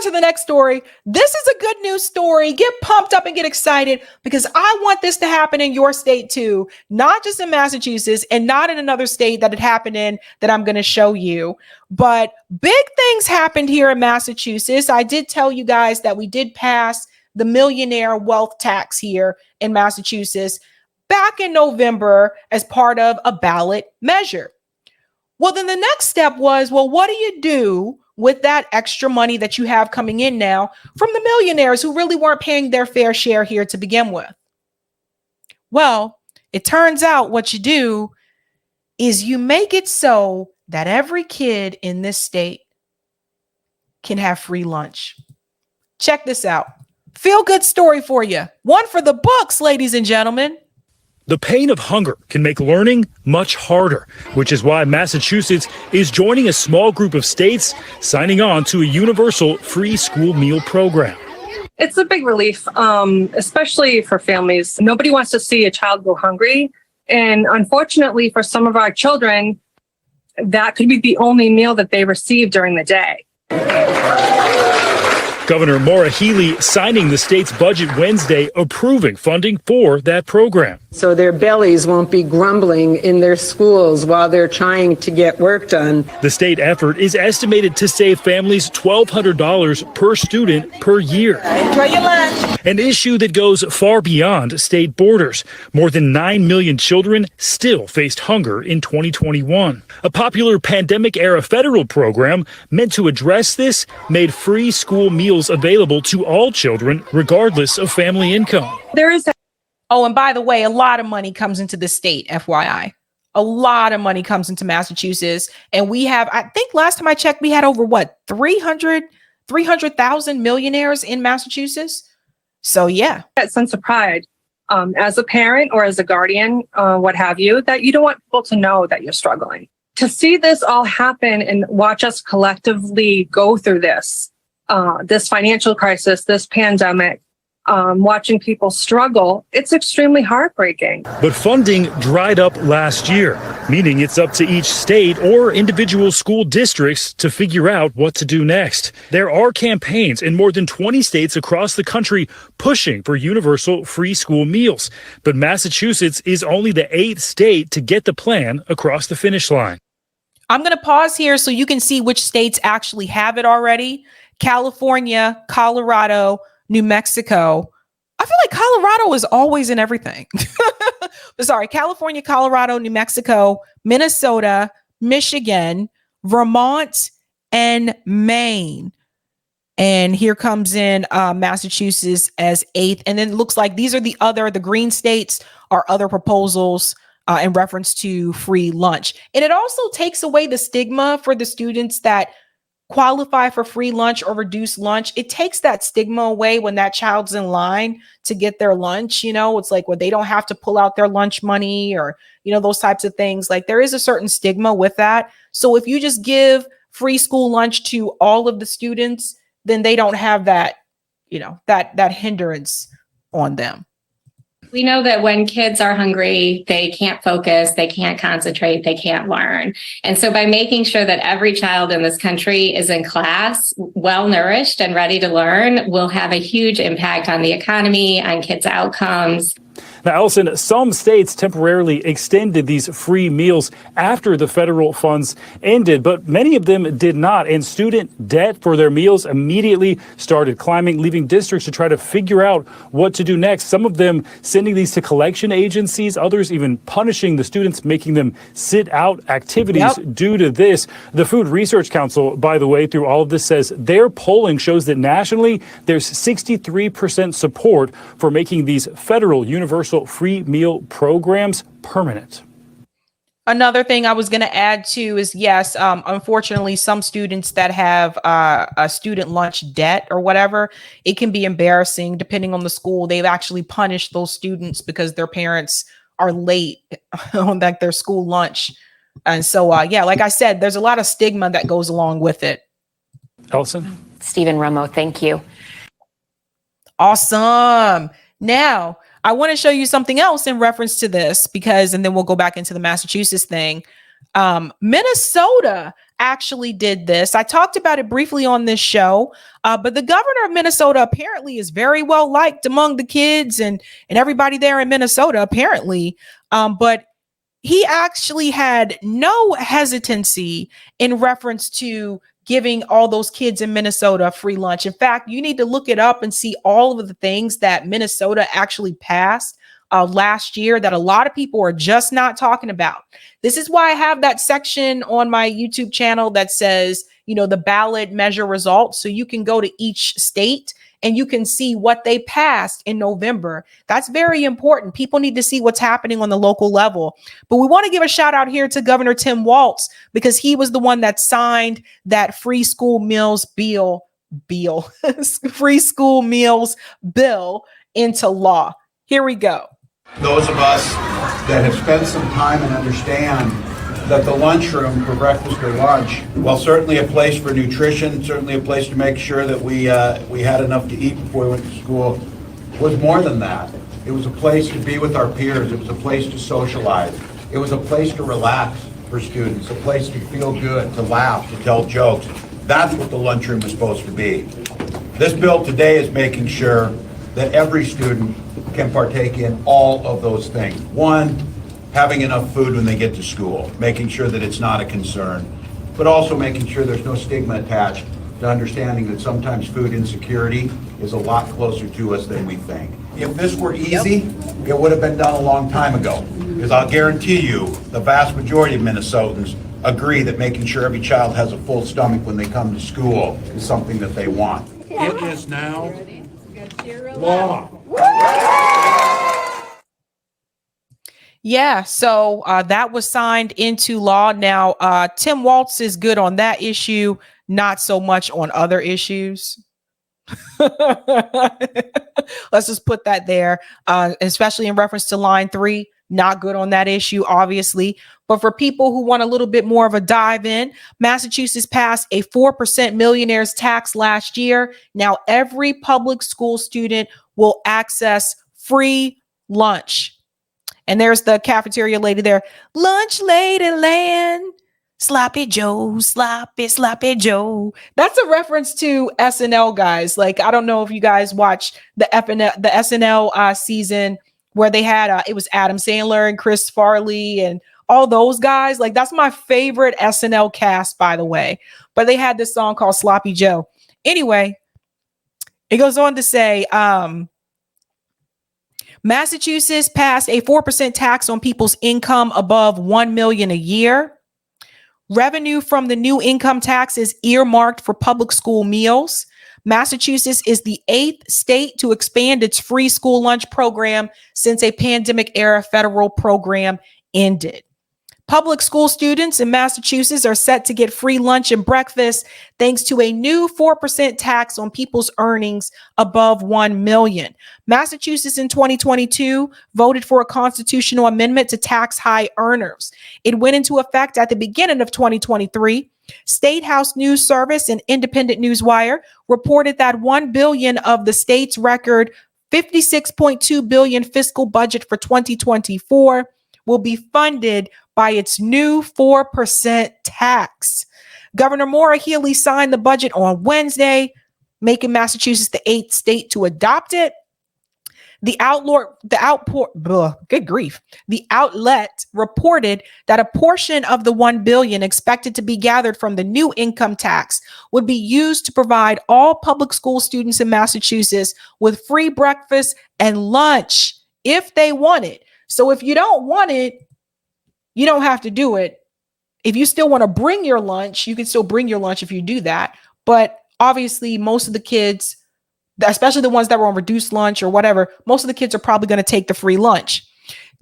to the next story. This is a good news story. Get pumped up and get excited because I want this to happen in your state too, not just in Massachusetts and not in another state that it happened in that I'm going to show you. But big things happened here in Massachusetts. I did tell you guys that we did pass the millionaire wealth tax here in Massachusetts back in November as part of a ballot measure. Well, then the next step was, well, what do you do with that extra money that you have coming in now from the millionaires who really weren't paying their fair share here to begin with? Well, it turns out what you do is you make it so that every kid in this state can have free lunch. Check this out. Feel good story for you. One for the books, ladies and gentlemen. The pain of hunger can make learning much harder, which is why Massachusetts is joining a small group of states signing on to a universal free school meal program. It's a big relief, especially for families. Nobody wants to see a child go hungry. And unfortunately, for some of our children, that could be the only meal that they receive during the day. Governor Maura Healey signing the state's budget Wednesday, approving funding for that program. So their bellies won't be grumbling in their schools while they're trying to get work done. The state effort is estimated to save families $1,200 per student per year. Enjoy your lunch. An issue that goes far beyond state borders. More than 9 million children still faced hunger in 2021. A popular pandemic-era federal program meant to address this made free school meals available to all children, regardless of family income. Oh, and by the way, a lot of money comes into the state, FYI. A lot of money comes into Massachusetts. And we have, I think last time I checked, we had over 300,000 millionaires in Massachusetts. So yeah. That sense of pride as a parent or as a guardian, what have you, that you don't want people to know that you're struggling. To see this all happen and watch us collectively go through this financial crisis, this pandemic, watching people struggle, it's extremely heartbreaking. But funding dried up last year, meaning it's up to each state or individual school districts to figure out what to do next. There are campaigns in more than 20 states across the country pushing for universal free school meals. But Massachusetts is only the 8th state to get the plan across the finish line. I'm going to pause here so you can see which states actually have it already. California, Colorado, New Mexico. I feel like Colorado is always in everything. Sorry, California, Colorado, New Mexico, Minnesota, Michigan, Vermont, and Maine. And here comes in Massachusetts as 8th. And then it looks like these are the green states are other proposals in reference to free lunch. And it also takes away the stigma for the students that qualify for free lunch or reduced lunch. It takes that stigma away when that child's in line to get their lunch. You know, it's like, well, they don't have to pull out their lunch money or, you know, those types of things. Like there is a certain stigma with that. So if you just give free school lunch to all of the students, then they don't have that, you know, that hindrance on them. We know that when kids are hungry, they can't focus, they can't concentrate, they can't learn. And so by making sure that every child in this country is in class, well-nourished and ready to learn, will have a huge impact on the economy, on kids' outcomes. Now, Allison, some states temporarily extended these free meals after the federal funds ended, but many of them did not. And student debt for their meals immediately started climbing, leaving districts to try to figure out what to do next. Some of them sending these to collection agencies, others even punishing the students, making them sit out activities due to this. The Food Research Council, by the way, through all of this says their polling shows that nationally there's 63% support for making these federal universal free meal programs permanent. Another thing I was going to add to is, yes, unfortunately, some students that have a student lunch debt or whatever, it can be embarrassing depending on the school. They've actually punished those students because their parents are late on like their school lunch. And so, yeah, like I said, there's a lot of stigma that goes along with it. Allison? Stephen Romo, thank you. Awesome. Now, I want to show you something else in reference to this and then we'll go back into the Massachusetts thing. Minnesota actually did this. I talked about it briefly on this show, but the governor of Minnesota apparently is very well liked among the kids and everybody there in Minnesota, apparently. But he actually had no hesitancy in reference to giving all those kids in Minnesota free lunch. In fact, you need to look it up and see all of the things that Minnesota actually passed last year that a lot of people are just not talking about. This is why I have that section on my YouTube channel that says, the ballot measure results. So you can go to each state and you can see what they passed in November. That's very important. People need to see what's happening on the local level. But we want to give a shout out here to Governor Tim Walz, because he was the one that signed that free school meals free school meals bill into law. Here we go. Those of us that have spent some time and understand that the lunchroom for breakfast or lunch, while certainly a place for nutrition, certainly a place to make sure that we had enough to eat before we went to school, was more than that. It was a place to be with our peers. It was a place to socialize. It was a place to relax for students, a place to feel good, to laugh, to tell jokes. That's what the lunchroom is supposed to be. This bill today is making sure that every student can partake in all of those things. One, having enough food when they get to school, making sure that it's not a concern, but also making sure there's no stigma attached to understanding that sometimes food insecurity is a lot closer to us than we think. If this were easy, it would have been done a long time ago, because I'll guarantee you the vast majority of Minnesotans agree that making sure every child has a full stomach when they come to school is something that they want. It is now law. Yeah, so that was signed into law. Now, Tim Walz is good on that issue, not so much on other issues. Let's just put that there, especially in reference to line 3. Not good on that issue, obviously. But for people who want a little bit more of a dive in, Massachusetts passed a 4% millionaire's tax last year. Now, every public school student will access free lunch. And there's the cafeteria lady there. Lunch lady land. Sloppy Joe, sloppy Joe. That's a reference to SNL, guys. Like, I don't know if you guys watched the SNL season where they had, it was Adam Sandler and Chris Farley and all those guys. Like, that's my favorite SNL cast, by the way. But they had this song called Sloppy Joe. Anyway, it goes on to say, Massachusetts passed a 4% tax on people's income above $1 million a year. Revenue from the new income tax is earmarked for public school meals. Massachusetts is the 8th state to expand its free school lunch program since a pandemic-era federal program ended. Public school students in Massachusetts are set to get free lunch and breakfast thanks to a new 4% tax on people's earnings above $1 million. Massachusetts in 2022 voted for a constitutional amendment to tax high earners. It went into effect at the beginning of 2023. State House News Service and Independent Newswire reported that $1 billion of the state's record $56.2 billion fiscal budget for 2024 will be funded by its new 4% tax. Governor Maura Healey signed the budget on Wednesday, making Massachusetts the 8th state to adopt it. The outlet reported that a portion of the $1 billion expected to be gathered from the new income tax would be used to provide all public school students in Massachusetts with free breakfast and lunch if they want it. So if you don't want it, you don't have to do it. If you still want to bring your lunch, you can still bring your lunch if you do that. But obviously, most of the kids, especially the ones that were on reduced lunch or whatever, most of the kids are probably going to take the free lunch.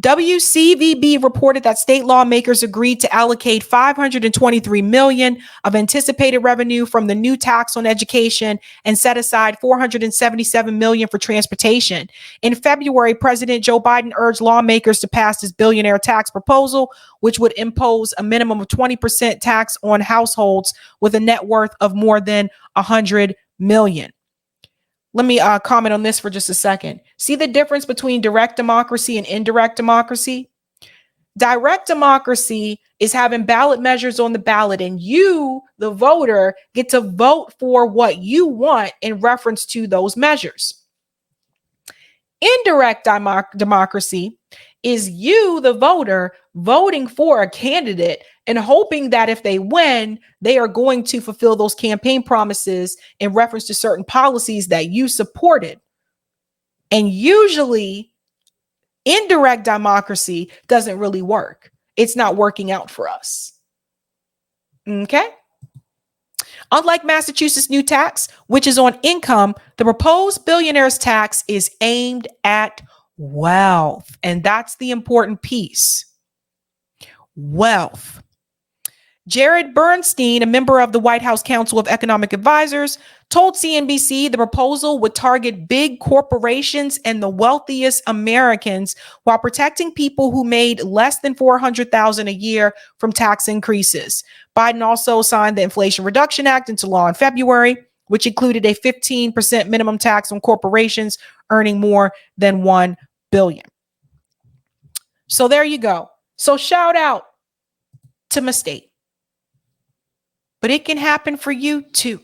WCVB reported that state lawmakers agreed to allocate $523 million of anticipated revenue from the new tax on education and set aside $477 million for transportation. In February, President Joe Biden urged lawmakers to pass his billionaire tax proposal, which would impose a minimum of 20% tax on households with a net worth of more than $100 million. Let me comment on this for just a second. See the difference between direct democracy and indirect democracy? Direct democracy is having ballot measures on the ballot, and you, the voter, get to vote for what you want in reference to those measures. Indirect democracy is you, the voter, voting for a candidate and hoping that if they win, they are going to fulfill those campaign promises in reference to certain policies that you supported. And usually, indirect democracy doesn't really work. It's not working out for us. Okay? Unlike Massachusetts' new tax, which is on income, the proposed billionaire's tax is aimed at wealth. And that's the important piece. Wealth. Jared Bernstein, a member of the White House Council of Economic Advisors, told CNBC the proposal would target big corporations and the wealthiest Americans while protecting people who made less than $400,000 a year from tax increases. Biden also signed the Inflation Reduction Act into law in February, which included a 15% minimum tax on corporations earning more than $1 billion. So there you go. So shout out to my state. But it can happen for you too.